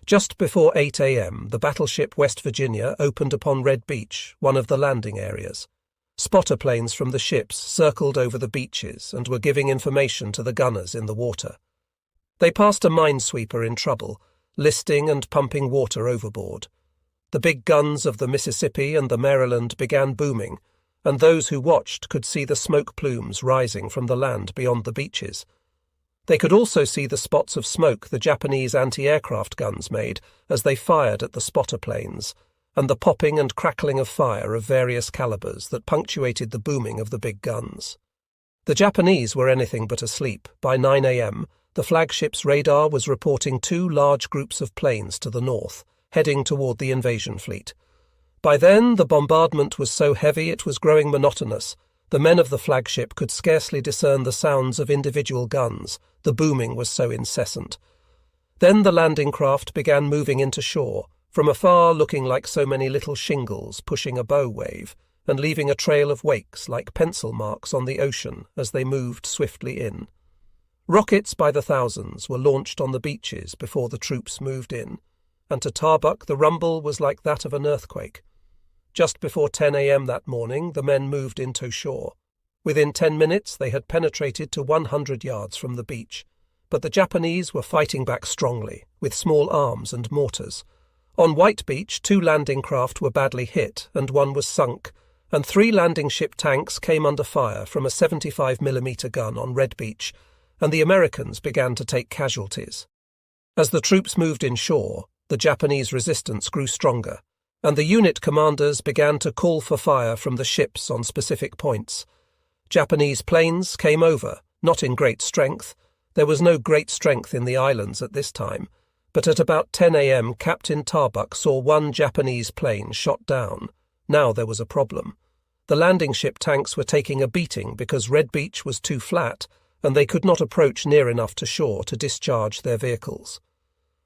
Just before 8 a.m., the battleship West Virginia opened upon Red Beach, one of the landing areas. Spotter planes from the ships circled over the beaches and were giving information to the gunners in the water. They passed a minesweeper in trouble, listing and pumping water overboard. The big guns of the Mississippi and the Maryland began booming, and those who watched could see the smoke plumes rising from the land beyond the beaches. They could also see the spots of smoke the Japanese anti-aircraft guns made as they fired at the spotter planes, and the popping and crackling of fire of various calibers that punctuated the booming of the big guns. The Japanese were anything but asleep. By 9 a.m., the flagship's radar was reporting 2 large groups of planes to the north, heading toward the invasion fleet. By then, the bombardment was so heavy it was growing monotonous. The men of the flagship could scarcely discern the sounds of individual guns. The booming was so incessant. Then the landing craft began moving into shore, from afar looking like so many little shingles pushing a bow wave, and leaving a trail of wakes like pencil marks on the ocean as they moved swiftly in. Rockets by the thousands were launched on the beaches before the troops moved in, and to Tarbuck the rumble was like that of an earthquake. Just before 10 a.m. that morning, the men moved into shore. Within 10 minutes, they had penetrated to 100 yards from the beach, but the Japanese were fighting back strongly, with small arms and mortars. On White Beach, 2 landing craft were badly hit, and 1 was sunk, and 3 landing ship tanks came under fire from a 75mm gun on Red Beach, and the Americans began to take casualties. As the troops moved inshore, the Japanese resistance grew stronger, and the unit commanders began to call for fire from the ships on specific points. Japanese planes came over, not in great strength. There was no great strength in the islands at this time, but at about 10 a.m. Captain Tarbuck saw 1 Japanese plane shot down. Now there was a problem. The landing ship tanks were taking a beating because Red Beach was too flat, and they could not approach near enough to shore to discharge their vehicles.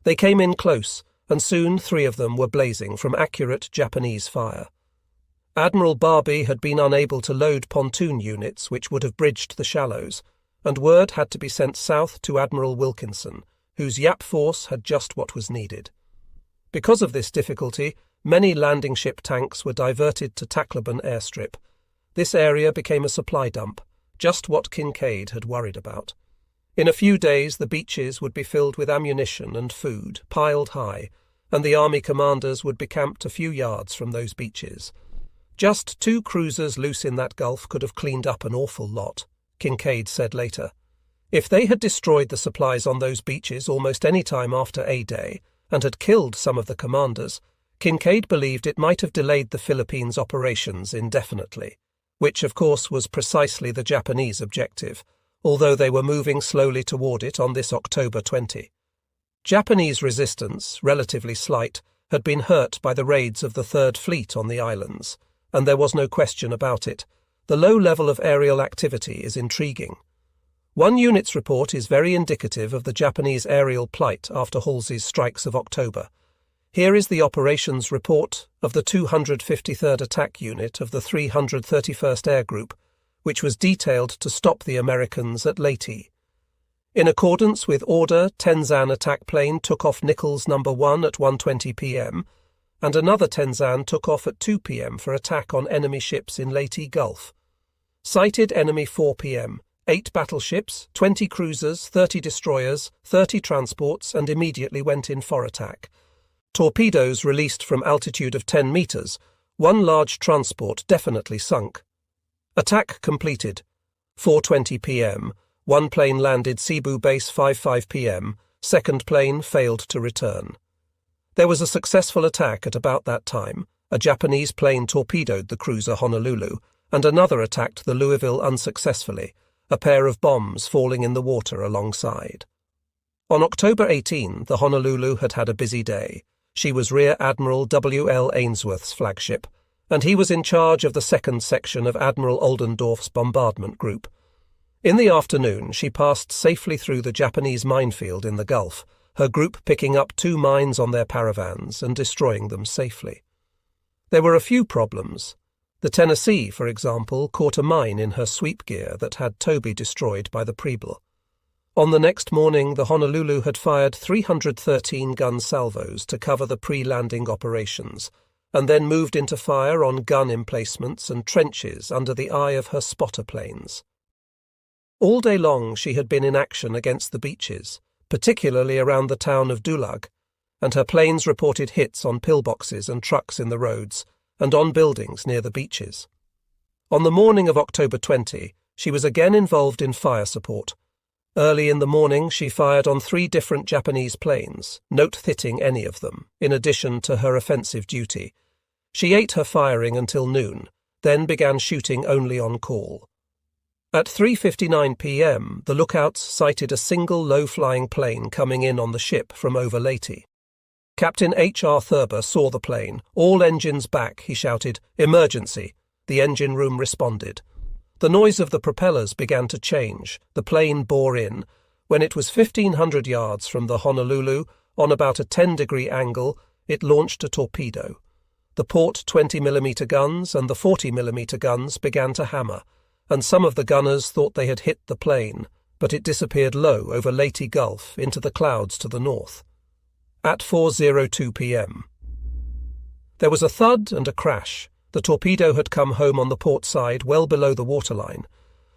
They came in close, and soon 3 of them were blazing from accurate Japanese fire. Admiral Barbie had been unable to load pontoon units which would have bridged the shallows, and word had to be sent south to Admiral Wilkinson, whose Yap force had just what was needed. Because of this difficulty, many landing ship tanks were diverted to Tacloban airstrip. This area became a supply dump, just what Kincaid had worried about. In a few days the beaches would be filled with ammunition and food, piled high, and the army commanders would be camped a few yards from those beaches. Just 2 cruisers loose in that gulf could have cleaned up an awful lot, Kincaid said later. If they had destroyed the supplies on those beaches almost any time after A-Day, and had killed some of the commanders, Kincaid believed it might have delayed the Philippines' operations indefinitely, which of course was precisely the Japanese objective, although they were moving slowly toward it on this October 20. Japanese resistance, relatively slight, had been hurt by the raids of the Third Fleet on the islands, and there was no question about it. The low level of aerial activity is intriguing. One unit's report is very indicative of the Japanese aerial plight after Halsey's strikes of October. Here is the operations report of the 253rd Attack Unit of the 331st Air Group, which was detailed to stop the Americans at Leyte. In accordance with order, Tenzan attack plane took off Nichols No. 1 at 1:20 p.m., and another Tenzan took off at 2 p.m. for attack on enemy ships in Leyte Gulf. Sighted enemy 4 p.m., 8 battleships, 20 cruisers, 30 destroyers, 30 transports, and immediately went in for attack. Torpedoes released from altitude of 10 meters. 1 large transport definitely sunk. Attack completed. 4:20 p.m. 1 plane landed Cebu Base 5:05 p.m. 2nd plane failed to return. There was a successful attack at about that time. A Japanese plane torpedoed the cruiser Honolulu, and another attacked the Louisville unsuccessfully, a pair of bombs falling in the water alongside. On October 18, the Honolulu had had a busy day. She was Rear Admiral W.L. Ainsworth's flagship, and he was in charge of the 2nd section of Admiral Oldendorf's bombardment group. In the afternoon, she passed safely through the Japanese minefield in the Gulf, her group picking up 2 mines on their paravans and destroying them safely. There were a few problems. The Tennessee, for example, caught a mine in her sweep gear that had Toby destroyed by the Preble. On the next morning, the Honolulu had fired 313 gun salvos to cover the pre-landing operations, and then moved into fire on gun emplacements and trenches under the eye of her spotter planes. All day long she had been in action against the beaches, particularly around the town of Dulag, and her planes reported hits on pillboxes and trucks in the roads and on buildings near the beaches. On the morning of October 20, she was again involved in fire support. Early in the morning she fired on 3 different Japanese planes, not hitting any of them, in addition to her offensive duty. She ate her firing until noon, then began shooting only on call. At 3:59 p.m, the lookouts sighted a single low-flying plane coming in on the ship from over Leyte. Captain H.R. Thurber saw the plane. "All engines back," he shouted. "Emergency." The engine room responded. The noise of the propellers began to change. The plane bore in. When it was 1,500 yards from the Honolulu, on about a 10-degree angle, it launched a torpedo. The port 20mm guns and the 40mm guns began to hammer, and some of the gunners thought they had hit the plane, but it disappeared low over Leyte Gulf into the clouds to the north. At 4:02 p.m. There was a thud and a crash. The torpedo had come home on the port side, well below the waterline.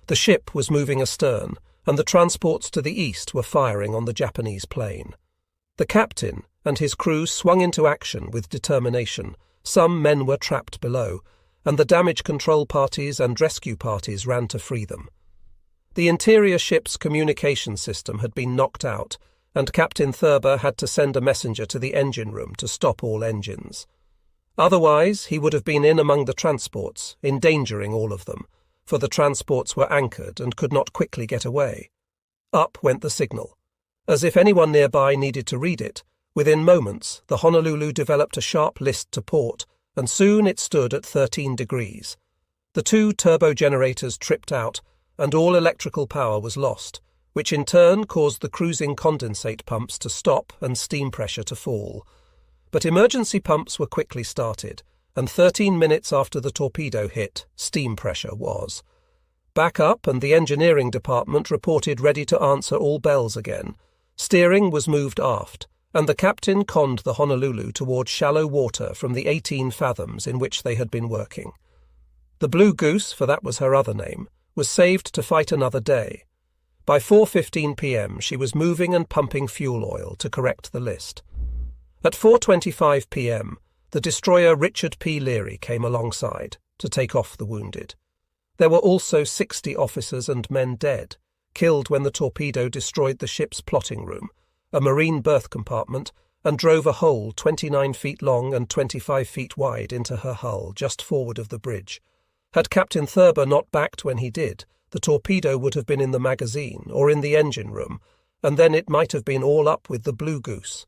The ship was moving astern, and the transports to the east were firing on the Japanese plane. The captain and his crew swung into action with determination. Some men were trapped below, and the damage control parties and rescue parties ran to free them. The interior ship's communication system had been knocked out, and Captain Thurber had to send a messenger to the engine room to stop all engines. Otherwise, he would have been in among the transports, endangering all of them, for the transports were anchored and could not quickly get away. Up went the signal. As if anyone nearby needed to read it, within moments the Honolulu developed a sharp list to port, and soon it stood at 13 degrees. The 2 turbo generators tripped out, and all electrical power was lost, which in turn caused the cruising condensate pumps to stop and steam pressure to fall. But emergency pumps were quickly started, and 13 minutes after the torpedo hit, steam pressure was. Back up, and the engineering department reported ready to answer all bells again. Steering was moved aft, and the captain conned the Honolulu toward shallow water from the 18 fathoms in which they had been working. The Blue Goose, for that was her other name, was saved to fight another day. By 4:15 p.m. she was moving and pumping fuel oil to correct the list. At 4:25 p.m. the destroyer Richard P. Leary came alongside to take off the wounded. There were also 60 officers and men dead, killed when the torpedo destroyed the ship's plotting room, a marine berth compartment, and drove a hole 29 feet long and 25 feet wide into her hull just forward of the bridge. Had Captain Thurber not backed when he did, the torpedo would have been in the magazine or in the engine room, and then it might have been all up with the Blue Goose.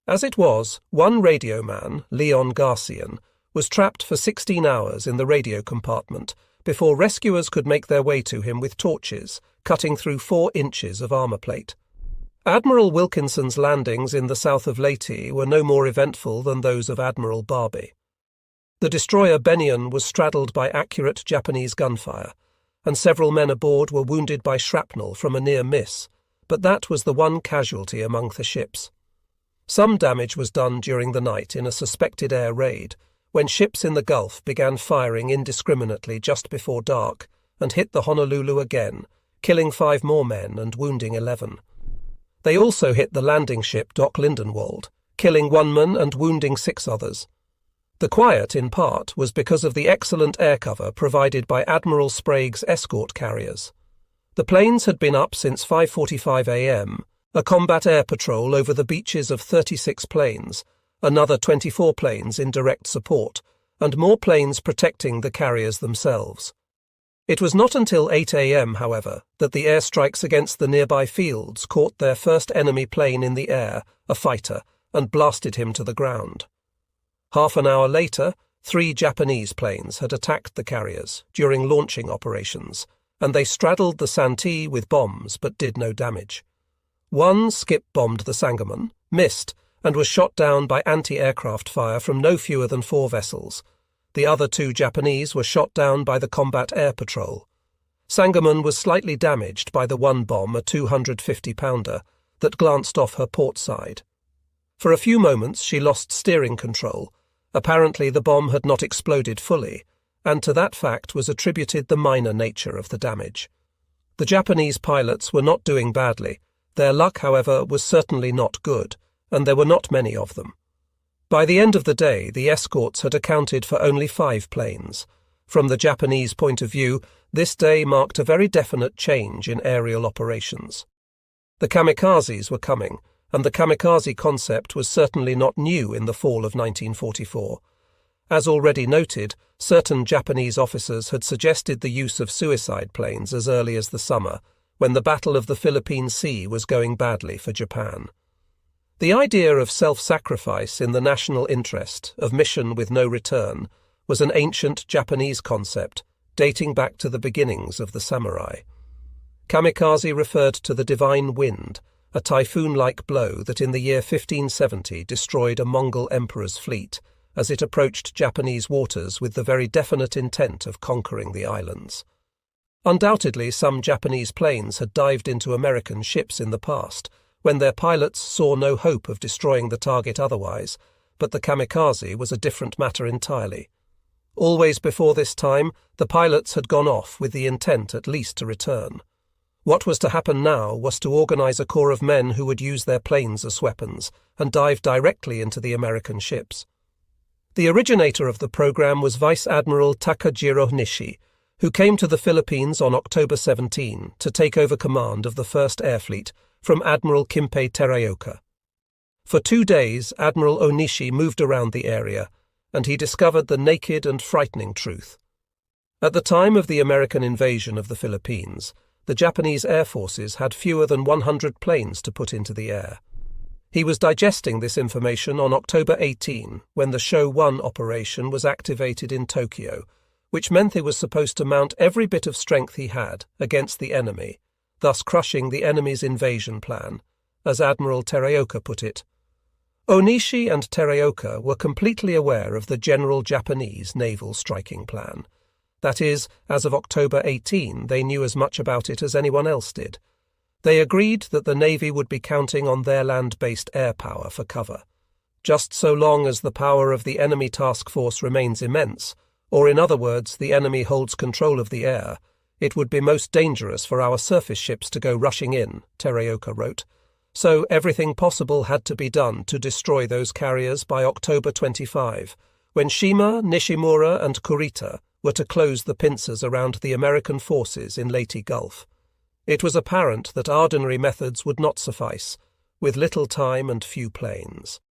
As it was, one radio man, Leon Garcian, was trapped for 16 hours in the radio compartment before rescuers could make their way to him with torches, cutting through 4 inches of armor plate. Admiral Wilkinson's landings in the south of Leyte were no more eventful than those of Admiral Barbie. The destroyer Benion was straddled by accurate Japanese gunfire, and several men aboard were wounded by shrapnel from a near miss, but that was the one casualty among the ships. Some damage was done during the night in a suspected air raid, when ships in the Gulf began firing indiscriminately just before dark and hit the Honolulu again, killing 5 more men and wounding 11. They also hit the landing ship Doc Lindenwold, killing 1 man and wounding 6 others. The quiet, in part, was because of the excellent air cover provided by Admiral Sprague's escort carriers. The planes had been up since 5:45 a.m., a combat air patrol over the beaches of 36 planes, another 24 planes in direct support, and more planes protecting the carriers themselves. It was not until 8 a.m., however, that the airstrikes against the nearby fields caught their first enemy plane in the air, a fighter, and blasted him to the ground. Half an hour later, 3 Japanese planes had attacked the carriers during launching operations, and they straddled the Santee with bombs but did no damage. One skip-bombed the Sangamon, missed, and was shot down by anti-aircraft fire from no fewer than 4 vessels. The other 2 Japanese were shot down by the combat air patrol. Sangamon was slightly damaged by the one bomb, a 250-pounder, that glanced off her port side. For a few moments she lost steering control. Apparently the bomb had not exploded fully, and to that fact was attributed the minor nature of the damage. The Japanese pilots were not doing badly. Their luck, however, was certainly not good, and there were not many of them. By the end of the day, the escorts had accounted for only 5 planes. From the Japanese point of view, this day marked a very definite change in aerial operations. The kamikazes were coming, and the kamikaze concept was certainly not new in the fall of 1944. As already noted, certain Japanese officers had suggested the use of suicide planes as early as the summer, when the Battle of the Philippine Sea was going badly for Japan. The idea of self-sacrifice in the national interest, of mission with no return, was an ancient Japanese concept, dating back to the beginnings of the samurai. Kamikaze referred to the divine wind, a typhoon-like blow that in the year 1570 destroyed a Mongol emperor's fleet as it approached Japanese waters with the very definite intent of conquering the islands. Undoubtedly, some Japanese planes had dived into American ships in the past, when their pilots saw no hope of destroying the target otherwise, but the kamikaze was a different matter entirely. Always before this time, the pilots had gone off with the intent at least to return. What was to happen now was to organize a corps of men who would use their planes as weapons and dive directly into the American ships. The originator of the program was Vice Admiral Takajiro Nishi, who came to the Philippines on October 17 to take over command of the 1st Air Fleet from Admiral Kincaid Teraoka. For 2 days, Admiral Onishi moved around the area, and he discovered the naked and frightening truth. At the time of the American invasion of the Philippines, the Japanese air forces had fewer than 100 planes to put into the air. He was digesting this information on October 18 when the Show 1 operation was activated in Tokyo, which meant he was supposed to mount every bit of strength he had against the enemy, thus crushing the enemy's invasion plan, as Admiral Teraoka put it. Onishi and Teraoka were completely aware of the general Japanese naval striking plan. That is, as of October 18, they knew as much about it as anyone else did. They agreed that the Navy would be counting on their land-based air power for cover. Just so long as the power of the enemy task force remains immense, or in other words, the enemy holds control of the air, it would be most dangerous for our surface ships to go rushing in, Teraoka wrote. So everything possible had to be done to destroy those carriers by October 25, when Shima, Nishimura and Kurita were to close the pincers around the American forces in Leyte Gulf. It was apparent that ordinary methods would not suffice, with little time and few planes.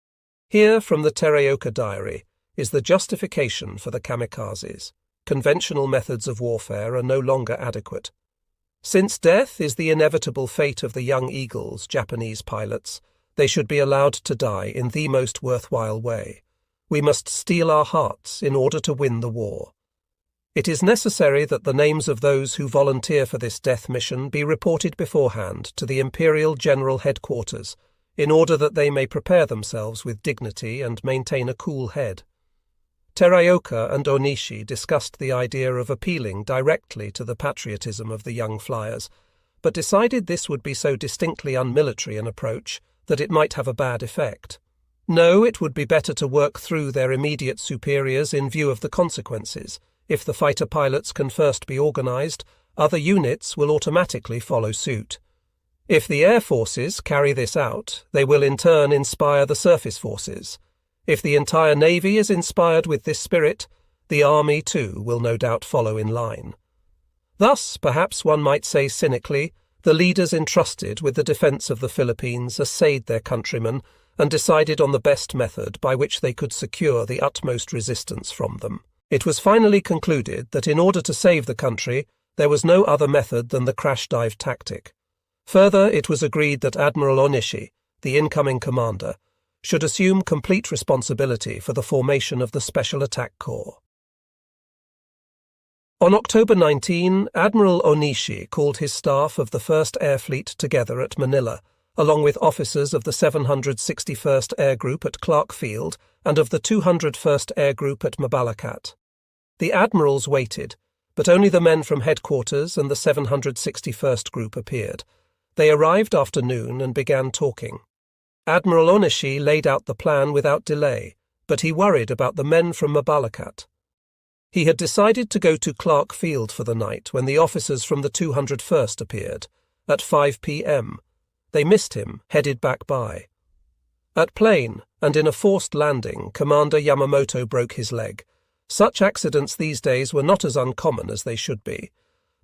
Here, from the Teraoka diary, is the justification for the kamikazes. Conventional methods of warfare are no longer adequate. Since death is the inevitable fate of the young eagles, Japanese pilots, they should be allowed to die in the most worthwhile way. We must steel our hearts in order to win the war. It is necessary that the names of those who volunteer for this death mission be reported beforehand to the Imperial General Headquarters, in order that they may prepare themselves with dignity and maintain a cool head. Teraoka and Onishi discussed the idea of appealing directly to the patriotism of the young flyers, but decided this would be so distinctly unmilitary an approach that it might have a bad effect. No, it would be better to work through their immediate superiors in view of the consequences. If the fighter pilots can first be organized, other units will automatically follow suit. If the air forces carry this out, they will in turn inspire the surface forces. If the entire Navy is inspired with this spirit, the Army too will no doubt follow in line. Thus, perhaps one might say cynically, the leaders entrusted with the defence of the Philippines assayed their countrymen and decided on the best method by which they could secure the utmost resistance from them. It was finally concluded that in order to save the country, there was no other method than the crash-dive tactic. Further, it was agreed that Admiral Onishi, the incoming commander, should assume complete responsibility for the formation of the Special Attack Corps. On October 19, Admiral Onishi called his staff of the 1st Air Fleet together at Manila, along with officers of the 761st Air Group at Clark Field and of the 201st Air Group at Mabalacat. The admirals waited, but only the men from headquarters and the 761st Group appeared. They arrived after noon and began talking. Admiral Onishi laid out the plan without delay, but he worried about the men from Mabalacat. He had decided to go to Clark Field for the night when the officers from the 201st appeared, at 5 p.m. They missed him, headed back by. At Plain, and in a forced landing, Commander Yamamoto broke his leg. Such accidents these days were not as uncommon as they should be.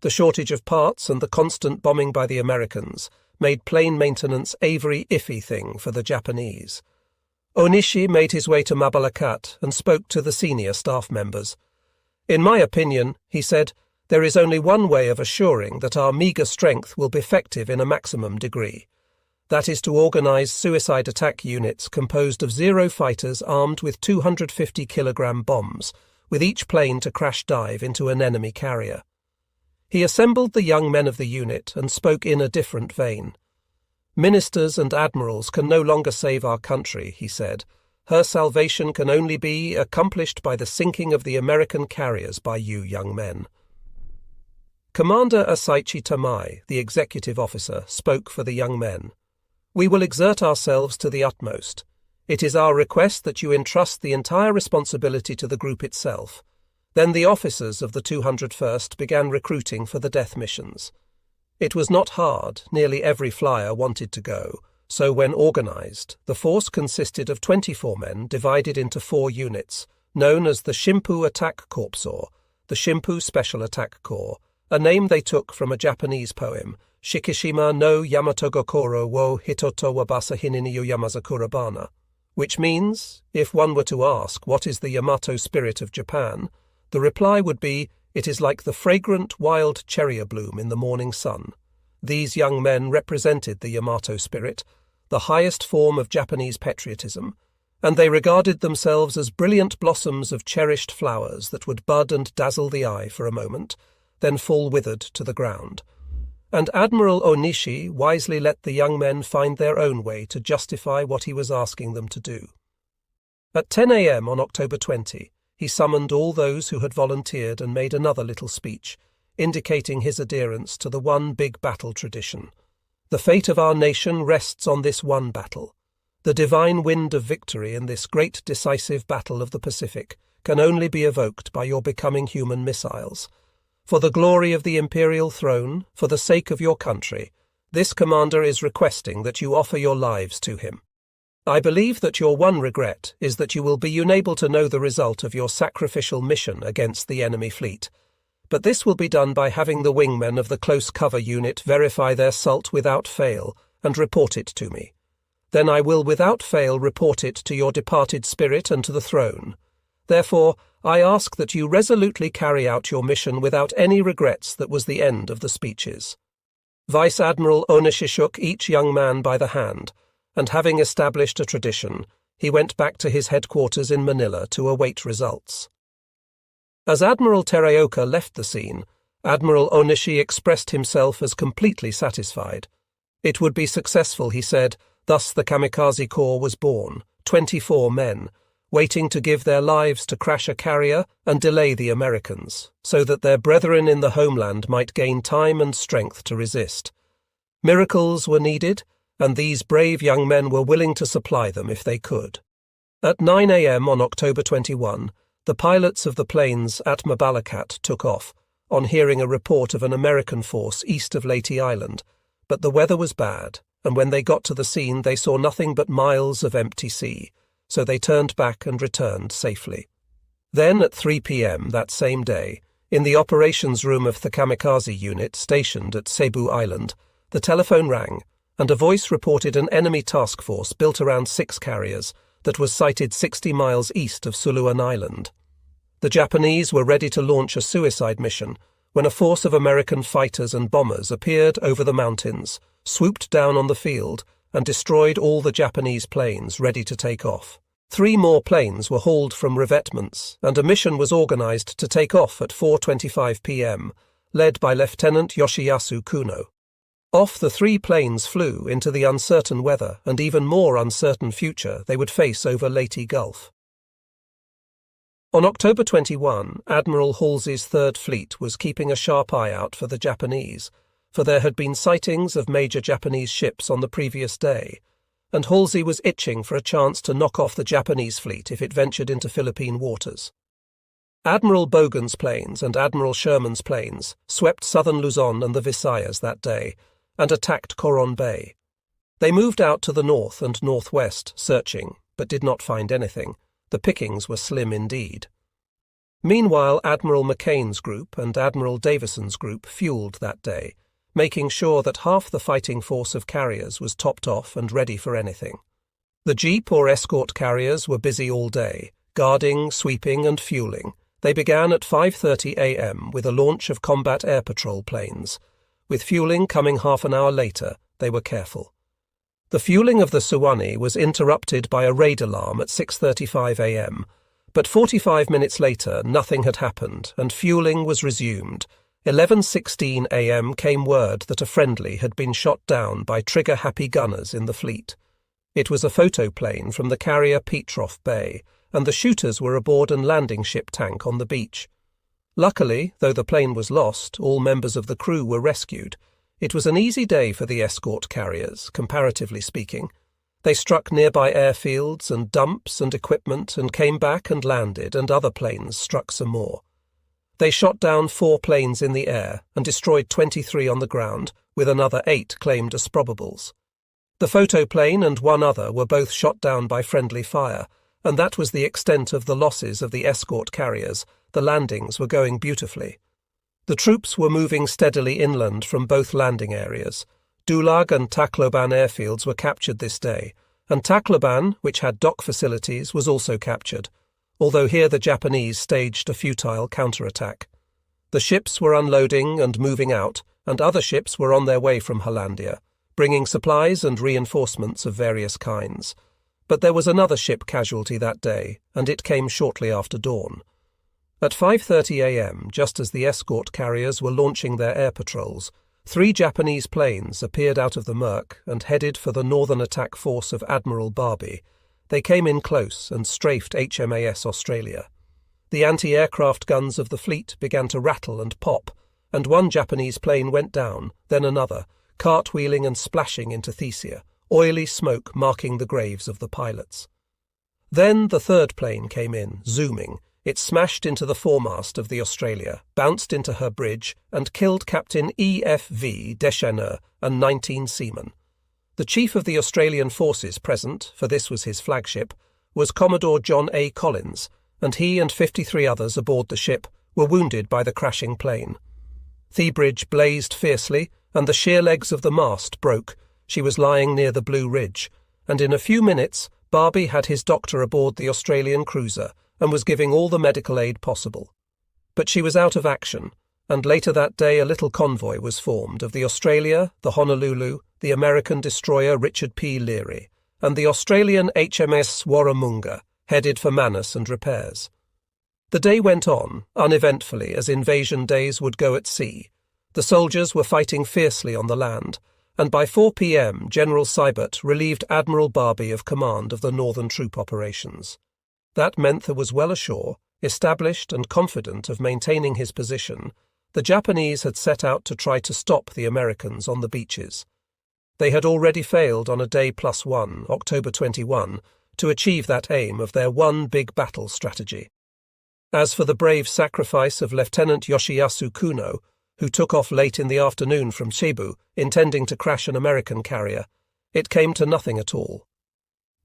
The shortage of parts and the constant bombing by the Americans made plane maintenance a very iffy thing for the Japanese. Onishi made his way to Mabalacat and spoke to the senior staff members. "In my opinion," he said, "there is only one way of assuring that our meagre strength will be effective in a maximum degree. That is to organize suicide attack units composed of Zero fighters armed with 250-kilogram bombs, with each plane to crash dive into an enemy carrier." He assembled the young men of the unit and spoke in a different vein. "Ministers and admirals can no longer save our country," he said. "Her salvation can only be accomplished by the sinking of the American carriers by you young men." Commander Asaichi Tamai, the executive officer, spoke for the young men. "We will exert ourselves to the utmost. It is our request that you entrust the entire responsibility to the group itself." Then the officers of the 201st began recruiting for the death missions. It was not hard, nearly every flyer wanted to go, so when organized, the force consisted of 24 men divided into 4 units, known as the Shimpu Attack Corps, or the Shimpu Special Attack Corps, a name they took from a Japanese poem, Shikishima no Yamatogokoro wo Hitoto wabasa hininiyu Yamazakura bana, which means, if one were to ask what is the Yamato spirit of Japan, the reply would be, it is like the fragrant wild cherry bloom in the morning sun. These young men represented the Yamato spirit, the highest form of Japanese patriotism, and they regarded themselves as brilliant blossoms of cherished flowers that would bud and dazzle the eye for a moment, then fall withered to the ground. And Admiral Onishi wisely let the young men find their own way to justify what he was asking them to do. At 10 a.m. on October 20, he summoned all those who had volunteered and made another little speech, indicating his adherence to the one big battle tradition. The fate of our nation rests on this one battle. The divine wind of victory in this great decisive battle of the Pacific can only be evoked by your becoming human missiles. For the glory of the imperial throne, for the sake of your country, this commander is requesting that you offer your lives to him. I believe that your one regret is that you will be unable to know the result of your sacrificial mission against the enemy fleet. But this will be done by having the wingmen of the close cover unit verify their salt without fail and report it to me. Then I will without fail report it to your departed spirit and to the throne. Therefore, I ask that you resolutely carry out your mission without any regrets. That was the end of the speeches. Vice Admiral Onishi shook each young man by the hand, and having established a tradition, he went back to his headquarters in Manila to await results. As Admiral Tereoka left the scene, Admiral Onishi expressed himself as completely satisfied. It would be successful, he said, thus the Kamikaze Corps was born, 24 men, waiting to give their lives to crash a carrier and delay the Americans, so that their brethren in the homeland might gain time and strength to resist. Miracles were needed, and these brave young men were willing to supply them if they could. At 9 a.m. on October 21, the pilots of the planes at Mabalacat took off, on hearing a report of an American force east of Leyte Island, but the weather was bad, and when they got to the scene they saw nothing but miles of empty sea, so they turned back and returned safely. Then at 3 p.m. that same day, in the operations room of the Kamikaze unit stationed at Cebu Island, the telephone rang, and a voice reported an enemy task force built around 6 carriers that was sighted 60 miles east of Suluan Island. The Japanese were ready to launch a suicide mission when a force of American fighters and bombers appeared over the mountains, swooped down on the field, and destroyed all the Japanese planes ready to take off. 3 more planes were hauled from revetments, and a mission was organized to take off at 4:25 p.m., led by Lieutenant Yoshiyasu Kuno. Off the 3 planes flew into the uncertain weather and even more uncertain future they would face over Leyte Gulf. On October 21, Admiral Halsey's Third Fleet was keeping a sharp eye out for the Japanese, for there had been sightings of major Japanese ships on the previous day, and Halsey was itching for a chance to knock off the Japanese fleet if it ventured into Philippine waters. Admiral Bogan's planes and Admiral Sherman's planes swept southern Luzon and the Visayas that day and attacked Coron Bay. They moved out to the north and northwest, searching, but did not find anything. The pickings were slim indeed. Meanwhile, Admiral McCain's group and Admiral Davison's group fueled that day, making sure that half the fighting force of carriers was topped off and ready for anything. The jeep or escort carriers were busy all day, guarding, sweeping and fueling. They began at 5:30 a.m. with a launch of combat air patrol planes. With fueling coming half an hour later, they were careful. The fueling of the Suwannee was interrupted by a raid alarm at 6:35 a.m., but 45 minutes later nothing had happened and fueling was resumed. 11:16 a.m. came word that a friendly had been shot down by trigger-happy gunners in the fleet. It was a photoplane from the carrier Petroff Bay, and the shooters were aboard an landing ship tank on the beach. Luckily, though the plane was lost, all members of the crew were rescued. It was an easy day for the escort carriers, comparatively speaking. They struck nearby airfields and dumps and equipment and came back and landed, and other planes struck some more. They shot down 4 planes in the air and destroyed 23 on the ground, with another 8 claimed as probables. The photoplane and 1 other were both shot down by friendly fire, and that was the extent of the losses of the escort carriers. The landings were going beautifully. The troops were moving steadily inland from both landing areas. Dulag and Tacloban airfields were captured this day, and Tacloban, which had dock facilities, was also captured, although here the Japanese staged a futile counterattack. The ships were unloading and moving out, and other ships were on their way from Hollandia, bringing supplies and reinforcements of various kinds. But there was another ship casualty that day, and it came shortly after dawn. At 5:30 a.m., just as the escort carriers were launching their air patrols, 3 Japanese planes appeared out of the murk and headed for the northern attack force of Admiral Barbie. They came in close and strafed HMAS Australia. The anti-aircraft guns of the fleet began to rattle and pop, and 1 Japanese plane went down, then another, cartwheeling and splashing into Thesia, oily smoke marking the graves of the pilots. Then the 3rd plane came in, zooming. It smashed into the foremast of the Australia, bounced into her bridge, and killed Captain E.F.V. Deschaneur and 19 seamen. The chief of the Australian forces present, for this was his flagship, was Commodore John A. Collins, and he and 53 others aboard the ship were wounded by the crashing plane. The bridge blazed fiercely, and the sheer legs of the mast broke. She was lying near the Blue Ridge, and in a few minutes Barbie had his doctor aboard the Australian cruiser and was giving all the medical aid possible. But she was out of action, and later that day a little convoy was formed of the Australia, the Honolulu, the American destroyer Richard P. Leary, and the Australian HMS Warramunga, headed for Manus and repairs. The day went on, uneventfully as invasion days would go at sea. The soldiers were fighting fiercely on the land, and by 4 p.m. General Seibert relieved Admiral Barbie of command of the northern troop operations. That Mentha was well ashore, established and confident of maintaining his position. The Japanese had set out to try to stop the Americans on the beaches. They had already failed on a day +1, October 21, to achieve that aim of their one big battle strategy. As for the brave sacrifice of Lieutenant Yoshiyasu Kuno, who took off late in the afternoon from Cebu, intending to crash an American carrier, it came to nothing at all.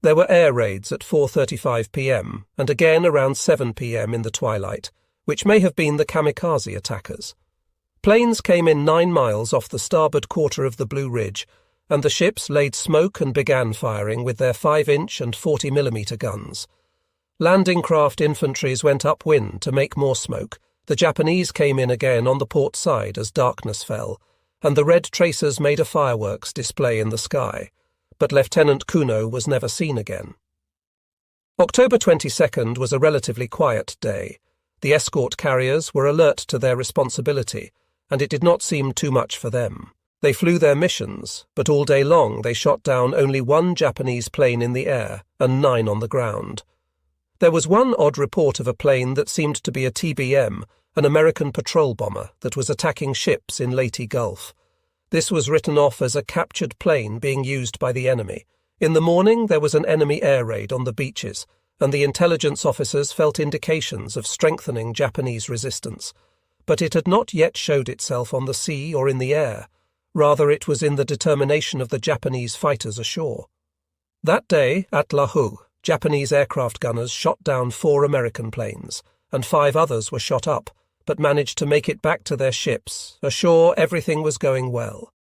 There were air raids at 4:35 p.m. and again around 7 p.m. in the twilight, which may have been the Kamikaze attackers. Planes came in 9 miles off the starboard quarter of the Blue Ridge, and the ships laid smoke and began firing with their 5-inch and 40mm guns. Landing craft infantries went upwind to make more smoke. The Japanese came in again on the port side as darkness fell, and the red tracers made a fireworks display in the sky. But Lieutenant Kuno was never seen again. October 22nd was a relatively quiet day. The escort carriers were alert to their responsibility, and it did not seem too much for them. They flew their missions, but all day long they shot down only 1 Japanese plane in the air and 9 on the ground. There was one odd report of a plane that seemed to be a TBM, an American patrol bomber that was attacking ships in Leyte Gulf. This was written off as a captured plane being used by the enemy. In the morning there was an enemy air raid on the beaches, and the intelligence officers felt indications of strengthening Japanese resistance. But it had not yet showed itself on the sea or in the air. Rather, it was in the determination of the Japanese fighters ashore. That day, at Lahu, Japanese aircraft gunners shot down 4 American planes, and 5 others were shot up, but managed to make it back to their ships. Ashore, everything was going well.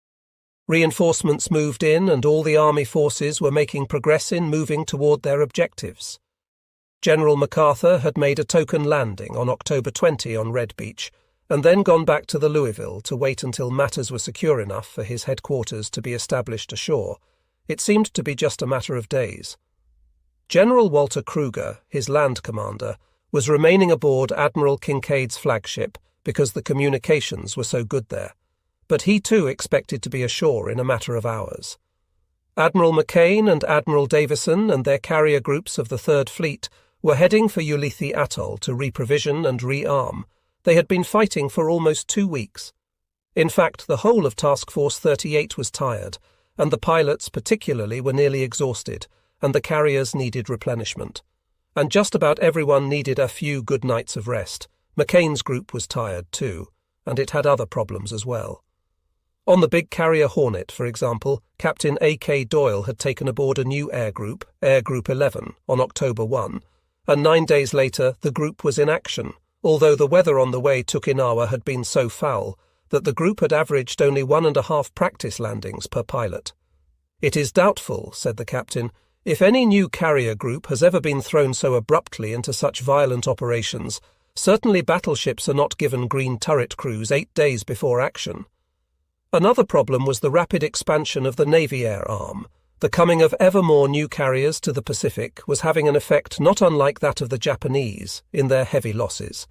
Reinforcements moved in, and all the army forces were making progress in moving toward their objectives. General MacArthur had made a token landing on October 20 on Red Beach, and then gone back to the Louisville to wait until matters were secure enough for his headquarters to be established ashore. It seemed to be just a matter of days. General Walter Kruger, his land commander, was remaining aboard Admiral Kincaid's flagship because the communications were so good there, but he too expected to be ashore in a matter of hours. Admiral McCain and Admiral Davison and their carrier groups of the Third Fleet were heading for Ulithi Atoll to reprovision and rearm. They had been fighting for almost 2 weeks. In fact, the whole of Task Force 38 was tired, and the pilots particularly were nearly exhausted, and the carriers needed replenishment. And just about everyone needed a few good nights of rest. McCain's group was tired too, and it had other problems as well. On the big carrier Hornet, for example, Captain A.K. Doyle had taken aboard a new Air Group 11, on October 1, and 9 days later the group was in action, although the weather on the way to Okinawa had been so foul that the group had averaged only 1.5 practice landings per pilot. "It is doubtful," said the captain, "if any new carrier group has ever been thrown so abruptly into such violent operations. Certainly battleships are not given green turret crews 8 days before action." Another problem was the rapid expansion of the Navy air arm. The coming of ever more new carriers to the Pacific was having an effect not unlike that of the Japanese in their heavy losses.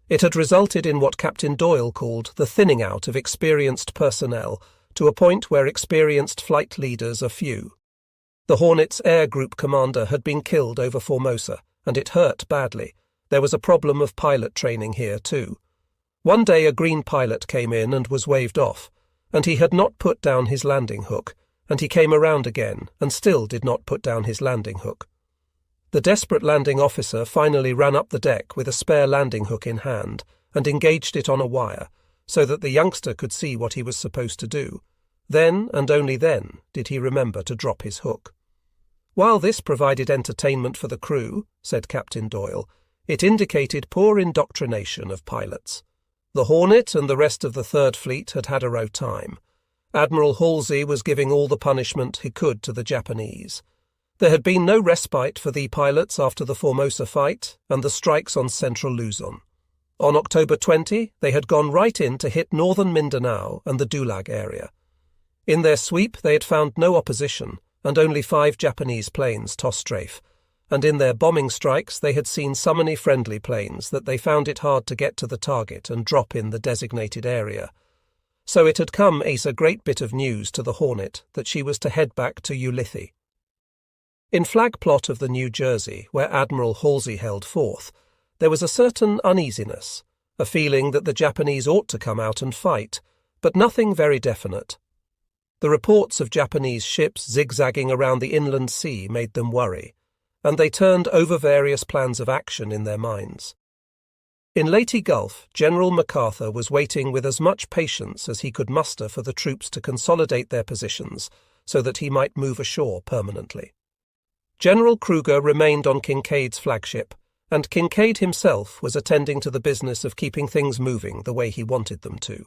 It had resulted in what Captain Doyle called the thinning out of experienced personnel to a point where experienced flight leaders are few. The Hornet's Air Group commander had been killed over Formosa, and it hurt badly. There was a problem of pilot training here too. One day a green pilot came in and was waved off, and he had not put down his landing hook, and he came around again and still did not put down his landing hook. The desperate landing officer finally ran up the deck with a spare landing hook in hand and engaged it on a wire so that the youngster could see what he was supposed to do. Then, and only then, did he remember to drop his hook. While this provided entertainment for the crew, said Captain Doyle, it indicated poor indoctrination of pilots. The Hornet and the rest of the Third Fleet had had a row time. Admiral Halsey was giving all the punishment he could to the Japanese. There had been no respite for the pilots after the Formosa fight and the strikes on central Luzon. On October 20, they had gone right in to hit northern Mindanao and the Dulag area. In their sweep they had found no opposition, and only 5 Japanese planes toss strafe, and in their bombing strikes they had seen so many friendly planes that they found it hard to get to the target and drop in the designated area. So it had come as a great bit of news to the Hornet that she was to head back to Ulithi. In Flag Plot of the New Jersey, where Admiral Halsey held forth, there was a certain uneasiness, a feeling that the Japanese ought to come out and fight, but nothing very definite. The reports of Japanese ships zigzagging around the inland sea made them worry, and they turned over various plans of action in their minds. In Leyte Gulf, General MacArthur was waiting with as much patience as he could muster for the troops to consolidate their positions so that he might move ashore permanently. General Kruger remained on Kincaid's flagship, and Kincaid himself was attending to the business of keeping things moving the way he wanted them to.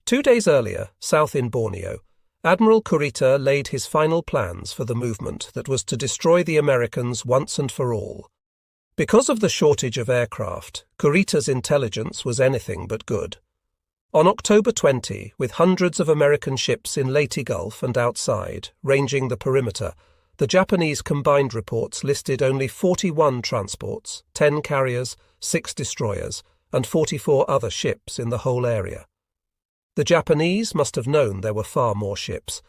2 days earlier, south in Borneo, Admiral Kurita laid his final plans for the movement that was to destroy the Americans once and for all. Because of the shortage of aircraft, Kurita's intelligence was anything but good. On October 20, with hundreds of American ships in Leyte Gulf and outside, ranging the perimeter, the Japanese combined reports listed only 41 transports, 10 carriers, 6 destroyers, and 44 other ships in the whole area. The Japanese must have known there were far more ships,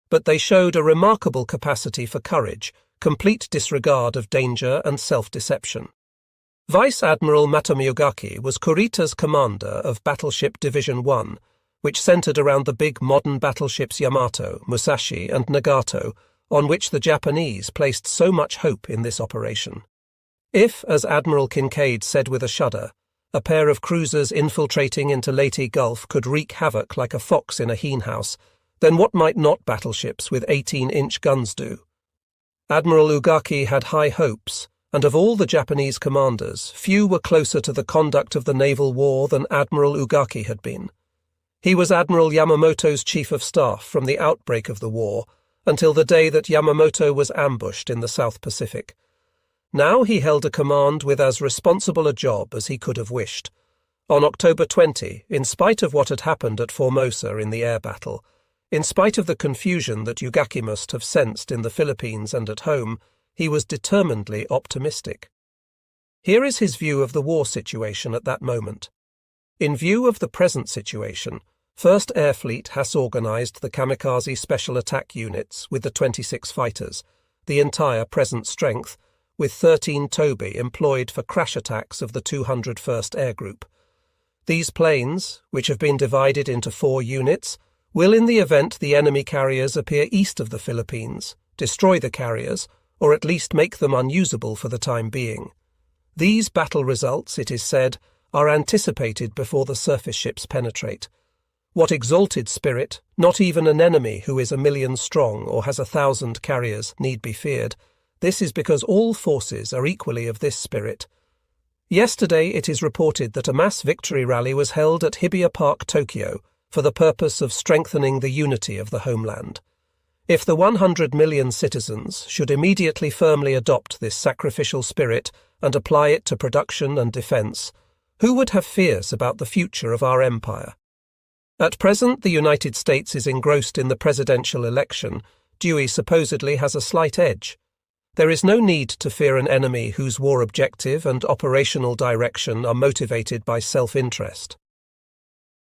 but they showed a remarkable capacity for courage, complete disregard of danger and self-deception. Vice Admiral Matomiyogaki was Kurita's commander of Battleship Division 1, which centered around the big modern battleships Yamato, Musashi, and Nagato, on which the Japanese placed so much hope in this operation. If, as Admiral Kincaid said with a shudder, a pair of cruisers infiltrating into Leyte Gulf could wreak havoc like a fox in a henhouse, then what might not battleships with 18-inch guns do? Admiral Ugaki had high hopes, and of all the Japanese commanders, few were closer to the conduct of the naval war than Admiral Ugaki had been. He was Admiral Yamamoto's chief of staff from the outbreak of the war until the day that Yamamoto was ambushed in the South Pacific. Now he held a command with as responsible a job as he could have wished. On October 20, in spite of what had happened at Formosa in the air battle, in spite of the confusion that Ugaki must have sensed in the Philippines and at home, he was determinedly optimistic. Here is his view of the war situation at that moment. In view of the present situation, 1st Air Fleet has organized the Kamikaze Special Attack Units with the 26 fighters, the entire present strength, with 13 Toby employed for crash attacks of the 201st Air Group. These planes, which have been divided into 4 units, will in the event the enemy carriers appear east of the Philippines, destroy the carriers, or at least make them unusable for the time being. These battle results, it is said, are anticipated before the surface ships penetrate. What exalted spirit, not even an enemy who is 1,000,000 strong or has 1,000 carriers need be feared. This is because all forces are equally of this spirit. Yesterday it is reported that a mass victory rally was held at Hibiya Park, Tokyo, for the purpose of strengthening the unity of the homeland. If the 100 million citizens should immediately firmly adopt this sacrificial spirit and apply it to production and defence, who would have fears about the future of our empire? At present, the United States is engrossed in the presidential election. Dewey supposedly has a slight edge. There is no need to fear an enemy whose war objective and operational direction are motivated by self-interest.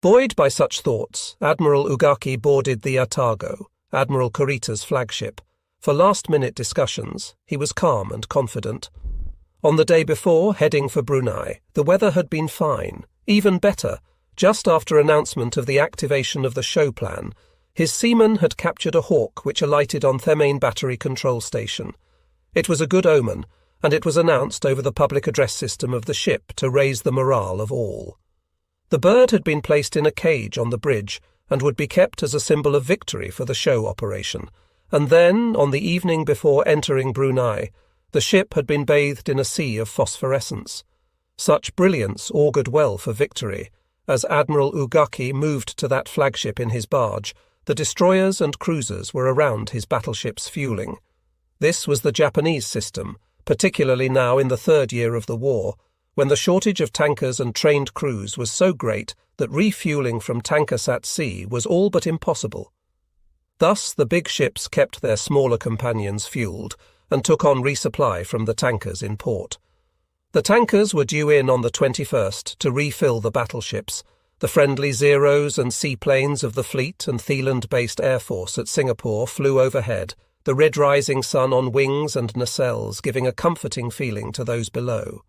Buoyed by such thoughts, Admiral Ugaki boarded the Atago, Admiral Kurita's flagship. For last-minute discussions, he was calm and confident. On the day before, heading for Brunei, the weather had been fine, even better. Just after announcement of the activation of the show plan, his seamen had captured a hawk which alighted on Themain Battery Control Station. It was a good omen, and it was announced over the public address system of the ship to raise the morale of all. The bird had been placed in a cage on the bridge and would be kept as a symbol of victory for the show operation, and then, on the evening before entering Brunei, the ship had been bathed in a sea of phosphorescence. Such brilliance augured well for victory. As Admiral Ugaki moved to that flagship in his barge, the destroyers and cruisers were around his battleship's fueling. This was the Japanese system, particularly now in the 3rd year of the war, when the shortage of tankers and trained crews was so great that refueling from tankers at sea was all but impossible. Thus the big ships kept their smaller companions fueled and took on resupply from the tankers in port. The tankers were due in on the 21st to refill the battleships. The friendly Zeros and seaplanes of the fleet and Thailand-based Air Force at Singapore flew overhead, the red rising sun on wings and nacelles giving a comforting feeling to those below.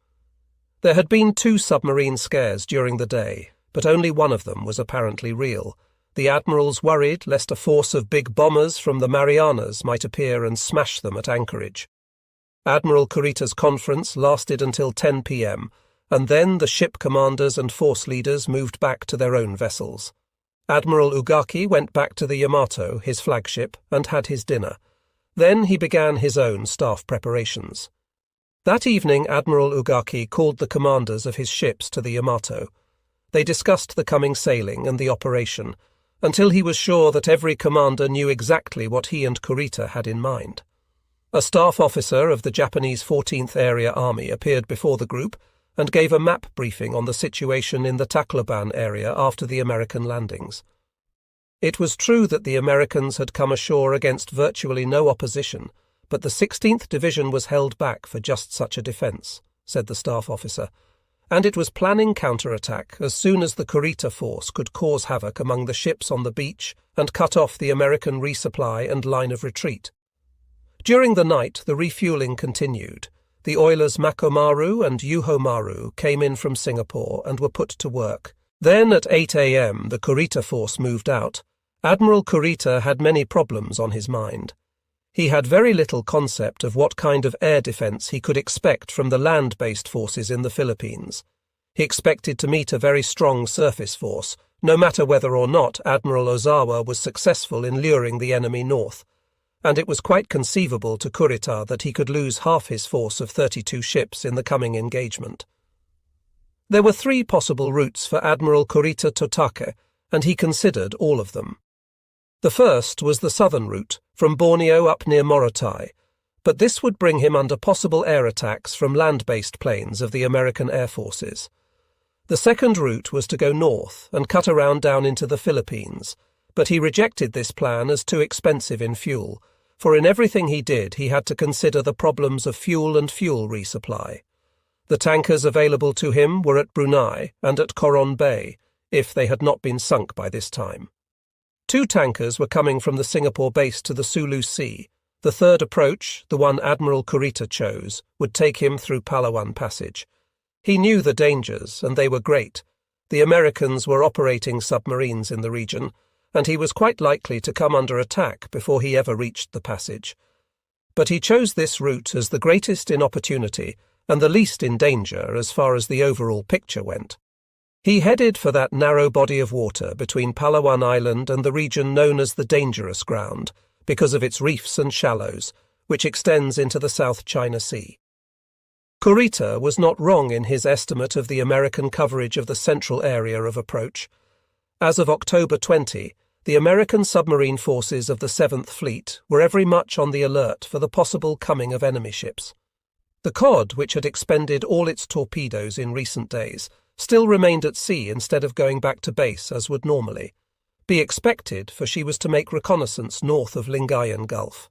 There had been 2 submarine scares during the day, but only one of them was apparently real. The admirals worried lest a force of big bombers from the Marianas might appear and smash them at anchorage. Admiral Kurita's conference lasted until 10 p.m., and then the ship commanders and force leaders moved back to their own vessels. Admiral Ugaki went back to the Yamato, his flagship, and had his dinner. Then he began his own staff preparations. That evening Admiral Ugaki called the commanders of his ships to the Yamato. They discussed the coming sailing and the operation, until he was sure that every commander knew exactly what he and Kurita had in mind. A staff officer of the Japanese 14th Area Army appeared before the group and gave a map briefing on the situation in the Tacloban area after the American landings. It was true that the Americans had come ashore against virtually no opposition, but the 16th Division was held back for just such a defence, said the staff officer, and it was planning counterattack as soon as the Kurita force could cause havoc among the ships on the beach and cut off the American resupply and line of retreat. During the night, the refueling continued. The oilers Makomaru and Yuhomaru came in from Singapore and were put to work. Then at 8 a.m. the Kurita force moved out. Admiral Kurita had many problems on his mind. He had very little concept of what kind of air defense he could expect from the land-based forces in the Philippines. He expected to meet a very strong surface force, no matter whether or not Admiral Ozawa was successful in luring the enemy north, and it was quite conceivable to Kurita that he could lose half his force of 32 ships in the coming engagement. There were 3 possible routes for Admiral Kurita Totake, and he considered all of them. The first was the southern route, from Borneo up near Morotai, but this would bring him under possible air attacks from land-based planes of the American Air Forces. The second route was to go north and cut around down into the Philippines, but he rejected this plan as too expensive in fuel, for in everything he did he had to consider the problems of fuel and fuel resupply. The tankers available to him were at Brunei and at Coron Bay, if they had not been sunk by this time. 2 tankers were coming from the Singapore base to the Sulu Sea. The third approach, the one Admiral Kurita chose, would take him through Palawan Passage. He knew the dangers, and they were great. The Americans were operating submarines in the region, and he was quite likely to come under attack before he ever reached the passage. But he chose this route as the greatest in opportunity and the least in danger as far as the overall picture went. He headed for that narrow body of water between Palawan Island and the region known as the Dangerous Ground, because of its reefs and shallows, which extends into the South China Sea. Kurita was not wrong in his estimate of the American coverage of the central area of approach. As of October 20, the American submarine forces of the 7th Fleet were every much on the alert for the possible coming of enemy ships. The Cod, which had expended all its torpedoes in recent days, still remained at sea instead of going back to base as would normally be expected, for she was to make reconnaissance north of Lingayen Gulf.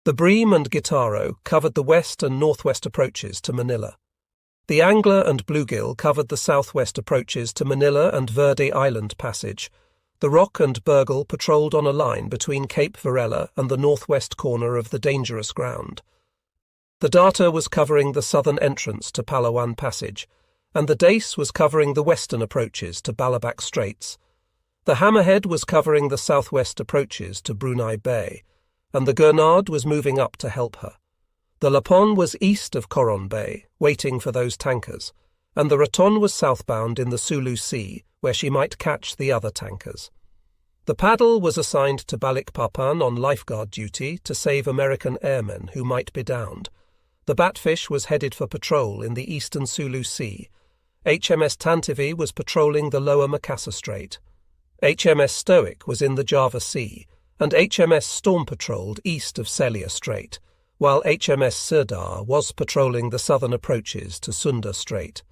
The Bream and Gitaro covered the west and northwest approaches to Manila. The Angler and Bluegill covered the southwest approaches to Manila and Verde Island Passage. The Rock and Burgle patrolled on a line between Cape Varela and the northwest corner of the Dangerous Ground. The Data was covering the southern entrance to Palawan Passage, and the Dace was covering the western approaches to Balabac Straits. The Hammerhead was covering the southwest approaches to Brunei Bay, and the Gurnard was moving up to help her. The Lapon was east of Coron Bay, waiting for those tankers, and the Raton was southbound in the Sulu Sea, where she might catch the other tankers. The Paddle was assigned to Balikpapan on lifeguard duty to save American airmen who might be downed. The Batfish was headed for patrol in the eastern Sulu Sea. HMS Tantivy was patrolling the lower Makassar Strait. HMS Stoic was in the Java Sea, and HMS Storm patrolled east of Celia Strait, while HMS Sirdar was patrolling the southern approaches to Sunda Strait.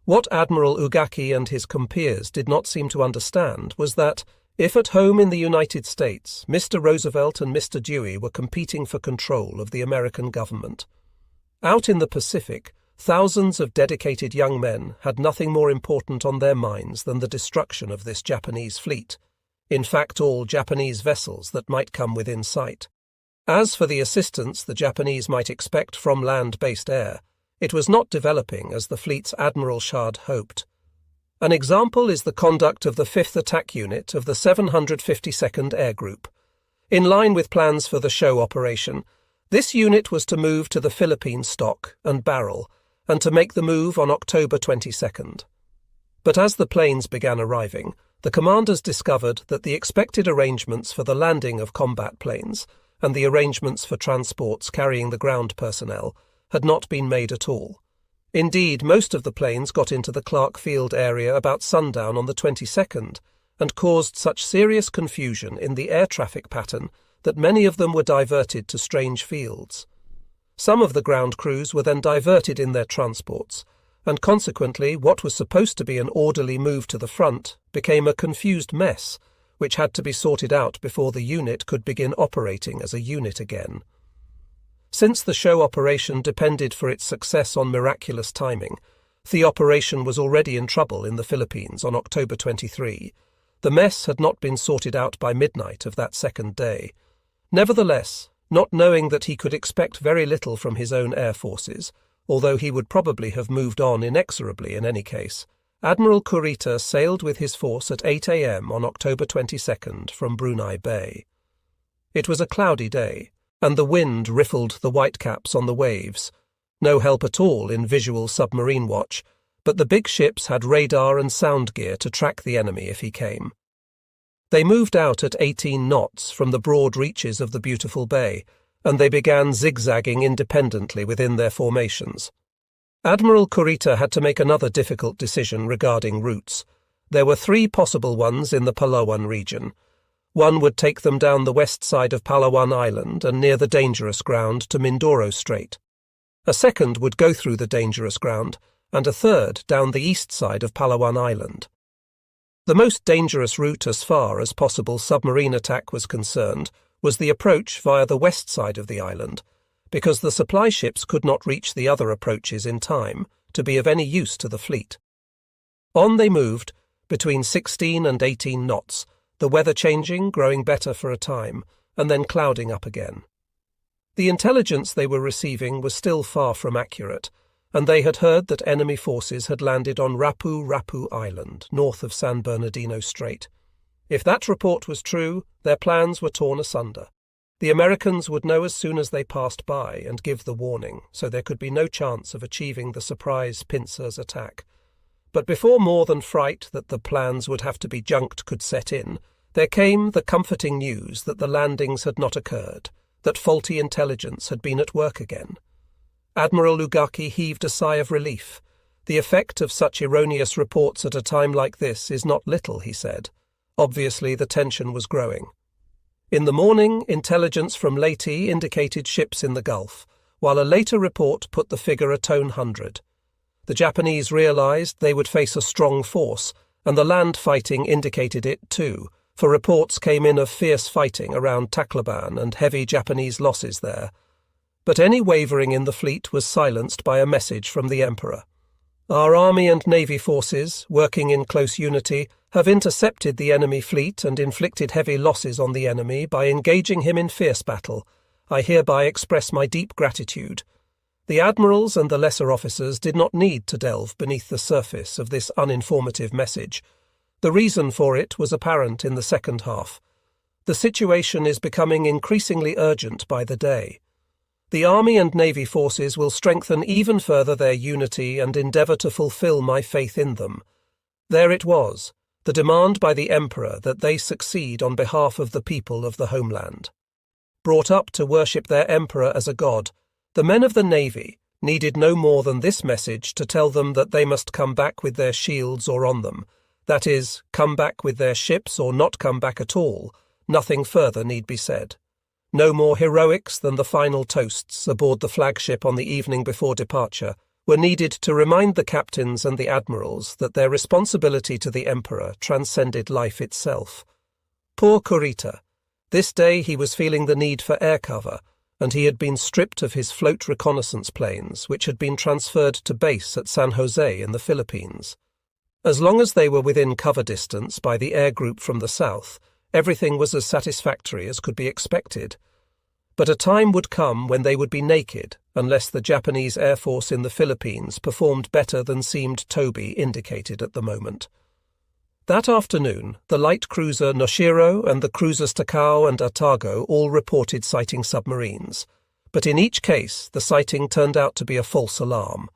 What Admiral Ugaki and his compeers did not seem to understand was that, if at home in the United States, Mr. Roosevelt and Mr. Dewey were competing for control of the American government, out in the Pacific, thousands of dedicated young men had nothing more important on their minds than the destruction of this Japanese fleet, in fact all Japanese vessels that might come within sight. As for the assistance the Japanese might expect from land-based air, it was not developing as the fleet's Admiral Shard hoped. An example is the conduct of the 5th Attack Unit of the 752nd Air Group. In line with plans for the show operation, this unit was to move to the Philippine Stock and Barrel, and to make the move on October 22nd. But as the planes began arriving, the commanders discovered that the expected arrangements for the landing of combat planes and the arrangements for transports carrying the ground personnel had not been made at all. Indeed, most of the planes got into the Clark Field area about sundown on the 22nd and caused such serious confusion in the air traffic pattern that many of them were diverted to strange fields. Some of the ground crews were then diverted in their transports, and consequently what was supposed to be an orderly move to the front became a confused mess, which had to be sorted out before the unit could begin operating as a unit again. Since the show operation depended for its success on miraculous timing, the operation was already in trouble in the Philippines on October 23. The mess had not been sorted out by midnight of that second day. Nevertheless, not knowing that he could expect very little from his own air forces, although he would probably have moved on inexorably in any case. Admiral Kurita sailed with his force at 8 a.m. on October 22nd from Brunei Bay. It was a cloudy day, and the wind riffled the whitecaps on the waves. No help at all in visual submarine watch, but the big ships had radar and sound gear to track the enemy if he came. They moved out at 18 knots from the broad reaches of the beautiful bay, and they began zigzagging independently within their formations. Admiral Kurita had to make another difficult decision regarding routes. There were 3 possible ones in the Palawan region. One would take them down the west side of Palawan Island and near the dangerous ground to Mindoro Strait. A second would go through the dangerous ground, and a third down the east side of Palawan Island. The most dangerous route as far as possible submarine attack was concerned was the approach via the west side of the island, because the supply ships could not reach the other approaches in time to be of any use to the fleet. On they moved, between 16 and 18 knots, the weather changing, growing better for a time, and then clouding up again. The intelligence they were receiving was still far from accurate, and they had heard that enemy forces had landed on Rapu Island, north of San Bernardino Strait. If that report was true, their plans were torn asunder. The Americans would know as soon as they passed by and give the warning, so there could be no chance of achieving the surprise pincers attack. But before more than fright that the plans would have to be junked could set in, there came the comforting news that the landings had not occurred, that faulty intelligence had been at work again. Admiral Ugaki heaved a sigh of relief. The effect of such erroneous reports at a time like this is not little, he said. Obviously the tension was growing. In the morning, intelligence from Leyte indicated ships in the Gulf, while a later report put the figure a tone 100. The Japanese realized they would face a strong force, and the land fighting indicated it too, for reports came in of fierce fighting around Tacloban and heavy Japanese losses there. But any wavering in the fleet was silenced by a message from the Emperor. Our Army and Navy forces, working in close unity, have intercepted the enemy fleet and inflicted heavy losses on the enemy by engaging him in fierce battle. I hereby express my deep gratitude. The admirals and the lesser officers did not need to delve beneath the surface of this uninformative message. The reason for it was apparent in the second half. The situation is becoming increasingly urgent by the day. The Army and Navy forces will strengthen even further their unity and endeavour to fulfil my faith in them. There it was, the demand by the Emperor that they succeed on behalf of the people of the homeland. Brought up to worship their Emperor as a god, the men of the Navy needed no more than this message to tell them that they must come back with their shields or on them, that is, come back with their ships or not come back at all. Nothing further need be said. No more heroics than the final toasts aboard the flagship on the evening before departure were needed to remind the captains and the admirals that their responsibility to the Emperor transcended life itself. Poor Kurita. This day he was feeling the need for air cover, and he had been stripped of his float reconnaissance planes, which had been transferred to base at San Jose in the Philippines. As long as they were within cover distance by the air group from the south, everything was as satisfactory as could be expected. But a time would come when they would be naked unless the Japanese Air Force in the Philippines performed better than seemed Toby indicated at the moment. That afternoon, the light cruiser Noshiro and the cruisers Takao and Atago all reported sighting submarines, but in each case the sighting turned out to be a false alarm.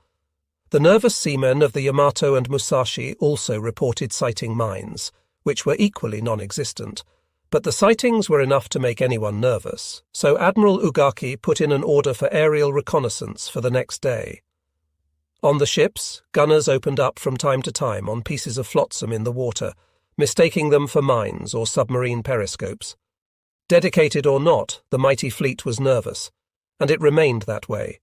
The nervous seamen of the Yamato and Musashi also reported sighting mines, which were equally non-existent, but the sightings were enough to make anyone nervous, so Admiral Ugaki put in an order for aerial reconnaissance for the next day. On the ships, gunners opened up from time to time on pieces of flotsam in the water, mistaking them for mines or submarine periscopes. Dedicated or not, the mighty fleet was nervous, and it remained that way.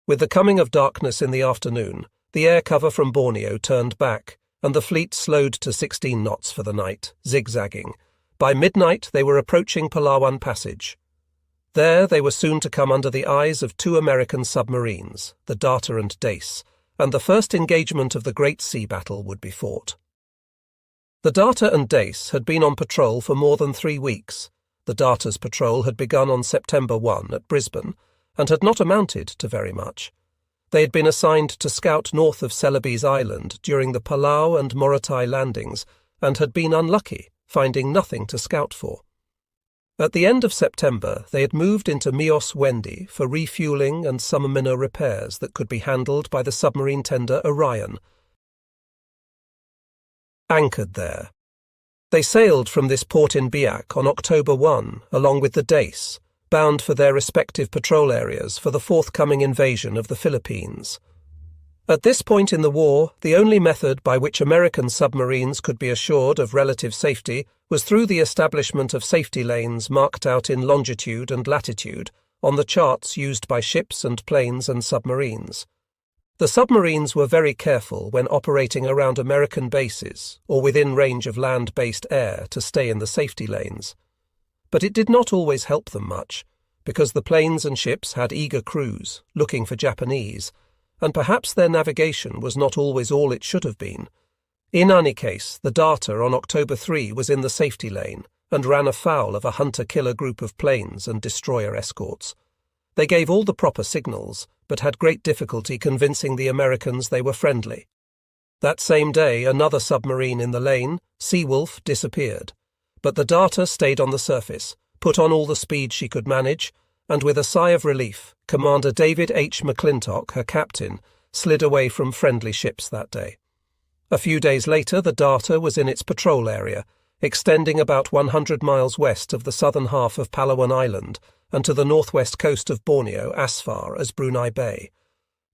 With the coming of darkness in the afternoon, the air cover from Borneo turned back, and the fleet slowed to 16 knots for the night, zigzagging. By midnight they were approaching Palawan Passage. There they were soon to come under the eyes of 2 American submarines, the Data and Dace, and the first engagement of the Great Sea Battle would be fought. The Data and Dace had been on patrol for more than 3 weeks. The Darter's patrol had begun on September 1 at Brisbane and had not amounted to very much. They had been assigned to scout north of Celebes Island during the Palau and Morotai landings and had been unlucky, finding nothing to scout for. At the end of September, they had moved into Mios Wendy for refuelling and summer minnow repairs that could be handled by the submarine tender Orion. Anchored there. They sailed from this port in Biak on October 1, along with the Dace, bound for their respective patrol areas for the forthcoming invasion of the Philippines. At this point in the war, the only method by which American submarines could be assured of relative safety was through the establishment of safety lanes marked out in longitude and latitude on the charts used by ships and planes and submarines. The submarines were very careful when operating around American bases or within range of land-based air to stay in the safety lanes. But it did not always help them much, because the planes and ships had eager crews, looking for Japanese, and perhaps their navigation was not always all it should have been. In any case, the Darter on October 3 was in the safety lane and ran afoul of a hunter-killer group of planes and destroyer escorts. They gave all the proper signals, but had great difficulty convincing the Americans they were friendly. That same day, another submarine in the lane, Seawolf, disappeared. But the Darter stayed on the surface, put on all the speed she could manage, and with a sigh of relief, Commander David H. McClintock, her captain, slid away from friendly ships that day. A few days later, the Darter was in its patrol area, extending about 100 miles west of the southern half of Palawan Island and to the northwest coast of Borneo as far as Brunei Bay.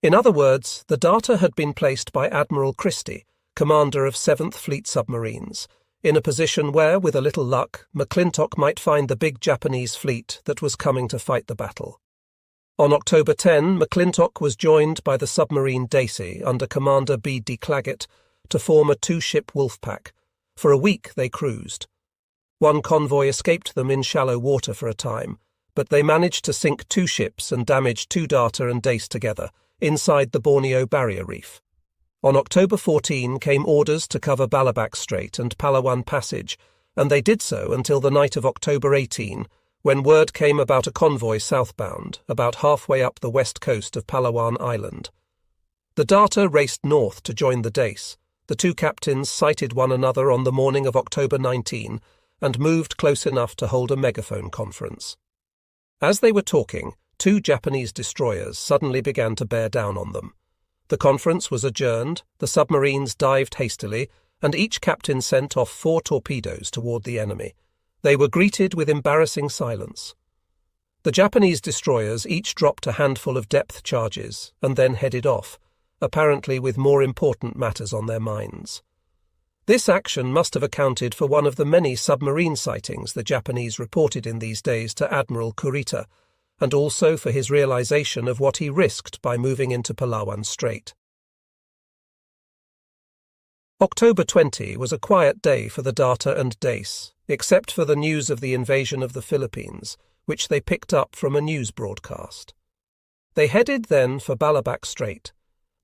In other words, the Darter had been placed by Admiral Christie, commander of 7th Fleet submarines, in a position where, with a little luck, McClintock might find the big Japanese fleet that was coming to fight the battle. On October 10, McClintock was joined by the submarine Daisy under Commander B. D. Claggett to form a two-ship wolf pack. For a week they cruised. One convoy escaped them in shallow water for a time, but they managed to sink 2 ships and damage 2 Darter and Dace together, inside the Borneo Barrier Reef. On October 14 came orders to cover Balabac Strait and Palawan Passage, and they did so until the night of October 18, when word came about a convoy southbound, about halfway up the west coast of Palawan Island. The Darter raced north to join the Dace. The 2 captains sighted one another on the morning of October 19 and moved close enough to hold a megaphone conference. As they were talking, 2 Japanese destroyers suddenly began to bear down on them. The conference was adjourned, the submarines dived hastily, and each captain sent off 4 torpedoes toward the enemy. They were greeted with embarrassing silence. The Japanese destroyers each dropped a handful of depth charges and then headed off, apparently with more important matters on their minds. This action must have accounted for one of the many submarine sightings the Japanese reported in these days to Admiral Kurita, and also for his realization of what he risked by moving into Palawan Strait. October 20 was a quiet day for the Darter and Dace, except for the news of the invasion of the Philippines, which they picked up from a news broadcast. They headed then for Balabac Strait.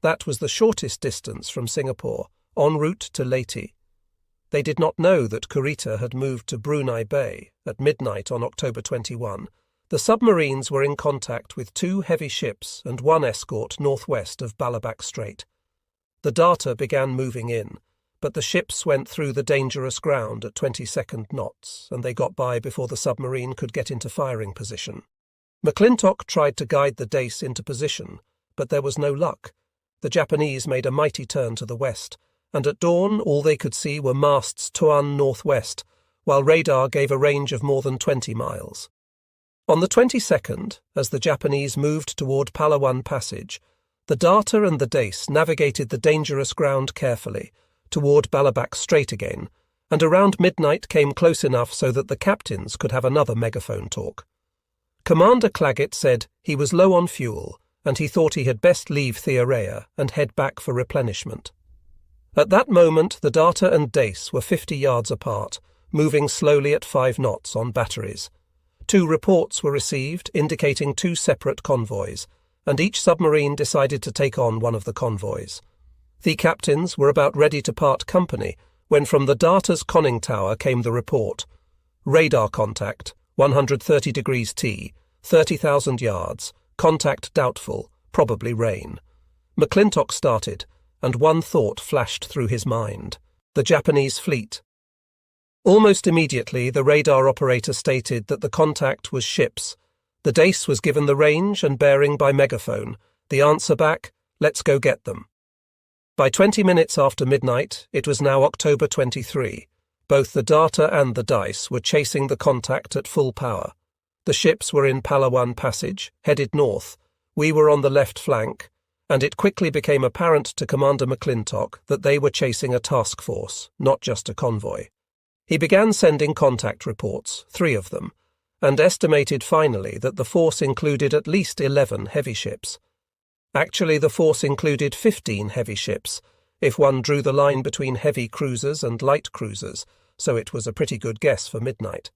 That was the shortest distance from Singapore, en route to Leyte. They did not know that Kurita had moved to Brunei Bay at midnight on October 21. The submarines were in contact with 2 heavy ships and 1 escort northwest of Balabac Strait. The Darter began moving in, but the ships went through the dangerous ground at 22nd knots, and they got by before the submarine could get into firing position. McClintock tried to guide the Dace into position, but there was no luck. The Japanese made a mighty turn to the west, and at dawn all they could see were masts Tuan northwest, while radar gave a range of more than 20 miles. On the 22nd, as the Japanese moved toward Palawan Passage, the Darter and the Dace navigated the dangerous ground carefully, toward Balabac Strait again, and around midnight came close enough so that the captains could have another megaphone talk. Commander Claggett said he was low on fuel, and he thought he had best leave Thearea and head back for replenishment. At that moment the Darter and Dace were 50 yards apart, moving slowly at 5 knots on batteries. 2 reports were received indicating 2 separate convoys, and each submarine decided to take on one of the convoys. The captains were about ready to part company when from the Darter's conning tower came the report: radar contact, 130 degrees T, 30,000 yards, contact doubtful, probably rain. McClintock started, and one thought flashed through his mind: the Japanese fleet. Almost immediately, the radar operator stated that the contact was ships. The Dace was given the range and bearing by megaphone. The answer back: let's go get them. By 20 minutes after midnight, it was now October 23. Both the data and the dice were chasing the contact at full power. The ships were in Palawan Passage, headed north. We were on the left flank, and it quickly became apparent to Commander McClintock that they were chasing a task force, not just a convoy. He began sending contact reports, 3 of them, and estimated finally that the force included at least 11 heavy ships. Actually, the force included 15 heavy ships, if one drew the line between heavy cruisers and light cruisers, so it was a pretty good guess for midnight.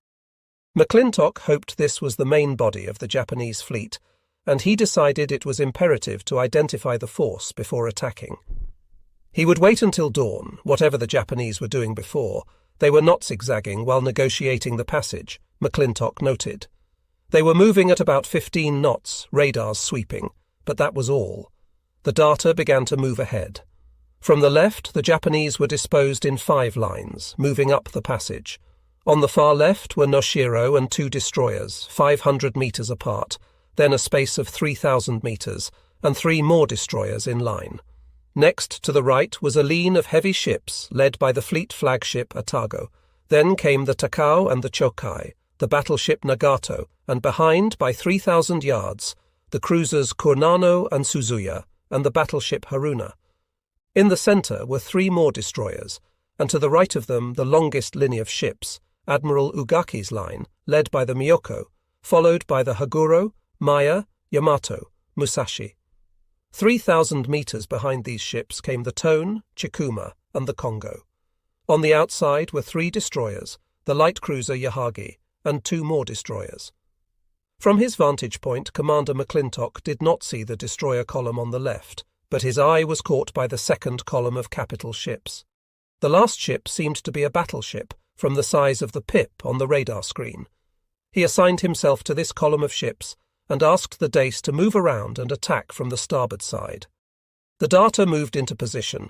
McClintock hoped this was the main body of the Japanese fleet, and he decided it was imperative to identify the force before attacking. He would wait until dawn, whatever the Japanese were doing before. They were not zigzagging while negotiating the passage, McClintock noted. They were moving at about 15 knots, radars sweeping, but that was all. The data began to move ahead. From the left, the Japanese were disposed in 5 lines, moving up the passage. On the far left were Noshiro and 2 destroyers, 500 metres apart, then a space of 3,000 metres, and 3 more destroyers in line. Next to the right was a line of heavy ships led by the fleet flagship Atago. Then came the Takao and the Chokai, the battleship Nagato, and behind, by 3,000 yards, the cruisers Kurnano and Suzuya, and the battleship Haruna. In the centre were 3 more destroyers, and to the right of them the longest linear of ships, Admiral Ugaki's line, led by the Miyoko, followed by the Haguro, Maya, Yamato, Musashi. 3,000 metres behind these ships came the Tone, Chikuma, and the Kongo. On the outside were 3 destroyers, the light cruiser Yahagi, and 2 more destroyers. From his vantage point, Commander McClintock did not see the destroyer column on the left, but his eye was caught by the second column of capital ships. The last ship seemed to be a battleship, from the size of the pip on the radar screen. He assigned himself to this column of ships, and asked the Dace to move around and attack from the starboard side. The data moved into position.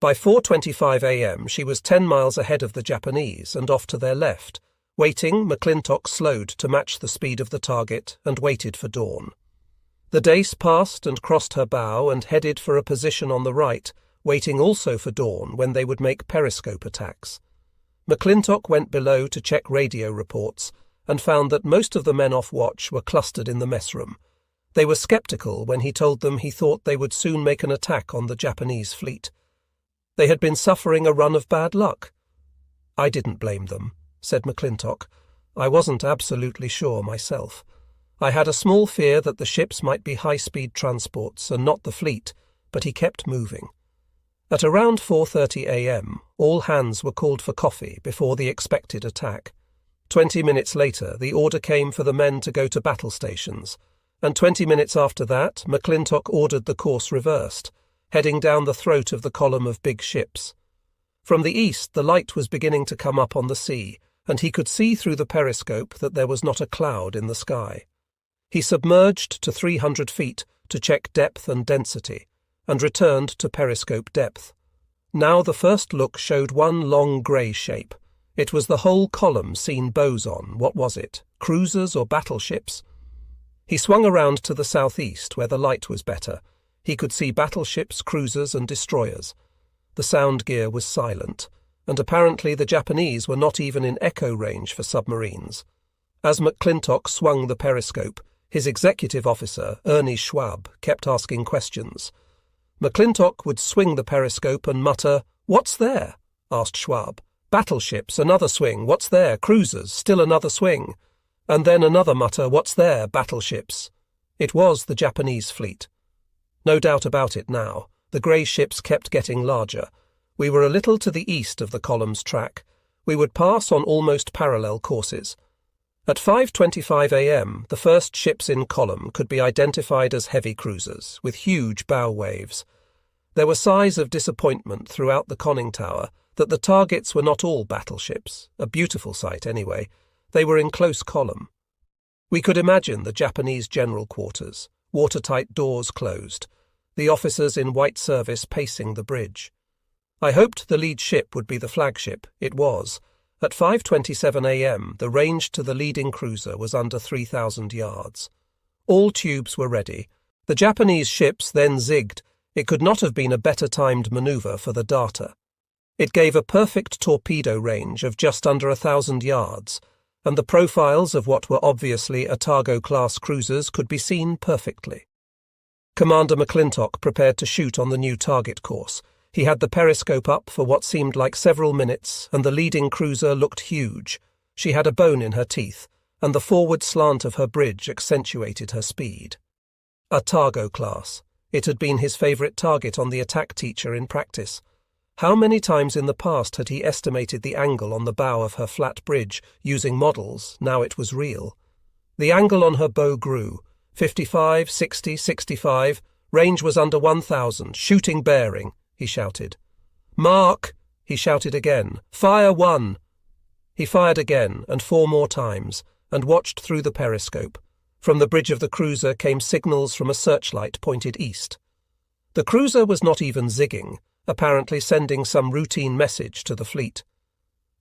By 4:25 a.m. she was 10 miles ahead of the Japanese and off to their left. Waiting, McClintock slowed to match the speed of the target and waited for dawn. The Dace passed and crossed her bow and headed for a position on the right, waiting also for dawn when they would make periscope attacks. McClintock went below to check radio reports and found that most of the men off watch were clustered in the mess room. They were sceptical when he told them he thought they would soon make an attack on the Japanese fleet. They had been suffering a run of bad luck. "I didn't blame them," said McClintock. "I wasn't absolutely sure myself. I had a small fear that the ships might be high-speed transports and not the fleet, but he kept moving." At around 4:30 a.m., all hands were called for coffee before the expected attack. 20 minutes later, the order came for the men to go to battle stations, and 20 minutes after that, McClintock ordered the course reversed, heading down the throat of the column of big ships. From the east, the light was beginning to come up on the sea, and he could see through the periscope that there was not a cloud in the sky. He submerged to 300 feet to check depth and density, and returned to periscope depth. Now the first look showed one long grey shape. It was the whole column seen boson. What was it? Cruisers or battleships? He swung around to the southeast, where the light was better. He could see battleships, cruisers, and destroyers. The sound gear was silent, and apparently the Japanese were not even in echo range for submarines. As McClintock swung the periscope, his executive officer, Ernie Schwab, kept asking questions. McClintock would swing the periscope and mutter, "What's there?" asked Schwab. "Battleships, another swing. What's there? Cruisers, still another swing." And then another mutter, "What's there? Battleships." It was the Japanese fleet. No doubt about it now. The grey ships kept getting larger. We were a little to the east of the column's track. We would pass on almost parallel courses. At 5:25 a.m., the first ships in column could be identified as heavy cruisers, with huge bow waves. There were sighs of disappointment throughout the conning tower that the targets were not all battleships, a beautiful sight anyway, They were in close column. We could imagine the Japanese general quarters, watertight doors closed, the officers in white service pacing the bridge. I hoped the lead ship would be the flagship. It was. At 5:27 a.m., the range to the leading cruiser was under 3,000 yards. All tubes were ready. The Japanese ships then zigged. It could not have been a better timed maneuver for the data. It gave a perfect torpedo range of just under 1,000 yards, and the profiles of what were obviously Otago-class cruisers could be seen perfectly. Commander McClintock prepared to shoot on the new target course. He had the periscope up for what seemed like several minutes, and the leading cruiser looked huge. She had a bone in her teeth, and the forward slant of her bridge accentuated her speed. Otago class. It had been his favourite target on the attack teacher in practice. How many times in the past had he estimated the angle on the bow of her flat bridge, using models? Now it was real. The angle on her bow grew. 55, 60, 65. Range was under 1,000. Shooting bearing, he shouted. Mark, he shouted again. Fire 1. He fired again, and 4 more times, and watched through the periscope. From the bridge of the cruiser came signals from a searchlight pointed east. The cruiser was not even zigging, apparently sending some routine message to the fleet.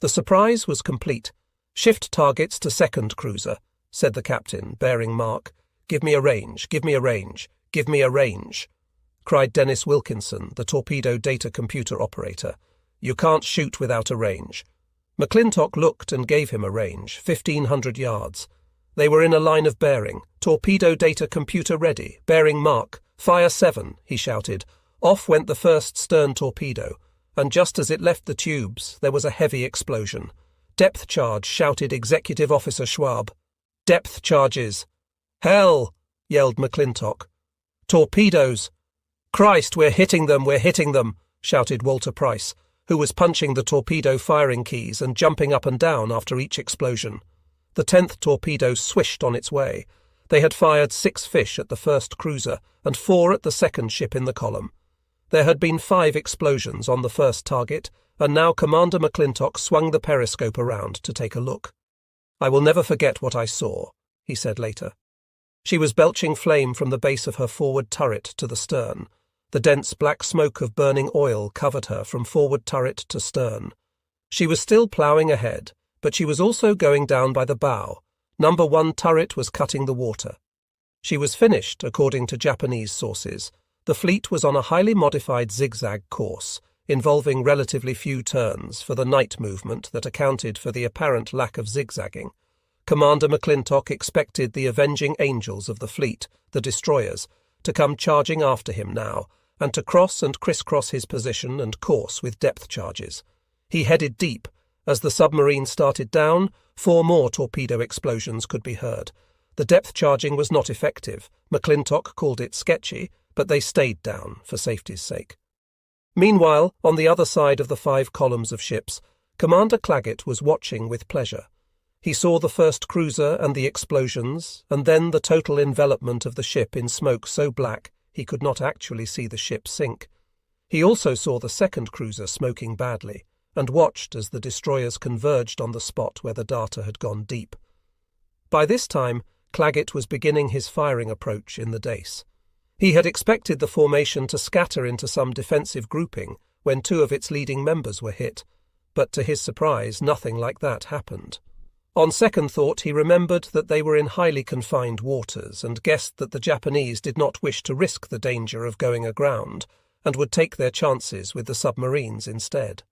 The surprise was complete. Shift targets to second cruiser, said the captain, bearing mark. Give me a range, give me a range, give me a range, cried Dennis Wilkinson, the torpedo data computer operator. You can't shoot without a range. McClintock looked and gave him a range, 1,500 yards. They were in a line of bearing. Torpedo data computer ready. Bearing mark. Fire 7, he shouted. Off went the first stern torpedo, and just as it left the tubes, there was a heavy explosion. Depth charge, shouted Executive Officer Schwab. Depth charges. Hell, yelled McClintock. Torpedoes. Christ, we're hitting them, shouted Walter Price, who was punching the torpedo firing keys and jumping up and down after each explosion. The 10th torpedo swished on its way. They had fired 6 fish at the first cruiser and 4 at the second ship in the column. There had been 5 explosions on the first target, and now Commander McClintock swung the periscope around to take a look. I will never forget what I saw, he said later. She was belching flame from the base of her forward turret to the stern. The dense black smoke of burning oil covered her from forward turret to stern. She was still ploughing ahead, but she was also going down by the bow. Number 1 turret was cutting the water. She was finished, according to Japanese sources. The fleet was on a highly modified zigzag course, involving relatively few turns for the night movement that accounted for the apparent lack of zigzagging. Commander McClintock expected the avenging angels of the fleet, the destroyers, to come charging after him now, and to cross and crisscross his position and course with depth charges. He headed deep. As the submarine started down, 4 more torpedo explosions could be heard. The depth charging was not effective. McClintock called it sketchy, but they stayed down for safety's sake. Meanwhile, on the other side of the 5 columns of ships, Commander Claggett was watching with pleasure. He saw the first cruiser and the explosions, and then the total envelopment of the ship in smoke so black he could not actually see the ship sink. He also saw the second cruiser smoking badly, and watched as the destroyers converged on the spot where the data had gone deep. By this time, Claggett was beginning his firing approach in the Dace. He had expected the formation to scatter into some defensive grouping when 2 of its leading members were hit, but to his surprise, nothing like that happened. On second thought, he remembered that they were in highly confined waters and guessed that the Japanese did not wish to risk the danger of going aground and would take their chances with the submarines instead.